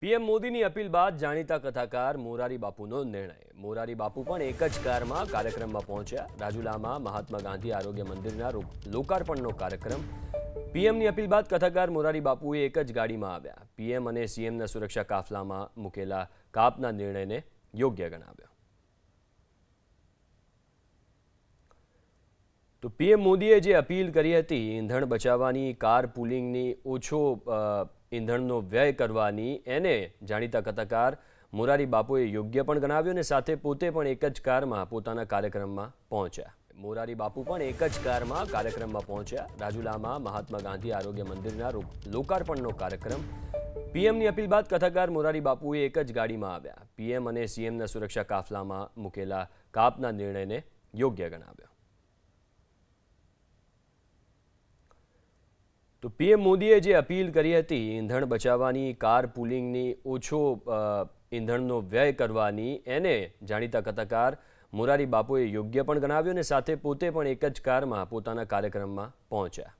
PM મોદીની appeal બાદ જાણીતા કથાકાર મોરારી બાપુનો નિર્ણય। મોરારી બાપુ પણ એક જ કારમાં કાર્યક્રમમાં પહોંચ્યા। રાજુલામાં મહાત્મા ગાંધી આરોગ્ય મંદિરના લોકાર્પણનો કાર્યક્રમ। પીએમની અપીલ બાદ કથાકાર મોરારી બાપુએ એક જ ગાડીમાં આવ્યા। પીએમ અને સીએમના સુરક્ષા કાફલામાં મૂકેલા કાપના નિર્ણયને યોગ્ય ગણાવ્યો। તો પીએમ મોદીએ જે અપીલ કરી હતી ઈંધણ બચાવવાની, કાર પુલિંગની, ઓછો ઈંધણનો વ્યય કરવાની, એને જાણીતા કથાકાર મોરારી બાપુએ યોગ્ય પણ ગણાવ્યું અને સાથે પોતે પણ એક જ કારમાં પોતાના કાર્યક્રમમાં પહોંચ્યા। મોરારી બાપુ પણ એક જ કારમાં કાર્યક્રમમાં પહોંચ્યા। રાજુલામાં મહાત્મા ગાંધી આરોગ્ય મંદિરના લોકાર્પણનો કાર્યક્રમ। પીએમની અપીલ બાદ કથાકાર મોરારી બાપુએ એક જ ગાડીમાં આવ્યા। પીએમ અને સીએમના સુરક્ષા કાફલામાં મૂકેલા કાપના નિર્ણયને યોગ્ય ગણાવ્યો। તો પીએમ મોદીએ જે અપીલ કરી હતી ઈંધણ બચાવવાની, કાર પુલિંગની, ઓછો ઈંધણનો વ્યય કરવાની, એને જાણીતા કથાકાર મોરારી બાપુએ યોગ્ય પણ ગણાવ્યું અને સાથે પોતે પણ એક જ કારમાં પોતાના કાર્યક્રમમાં પહોંચ્યા।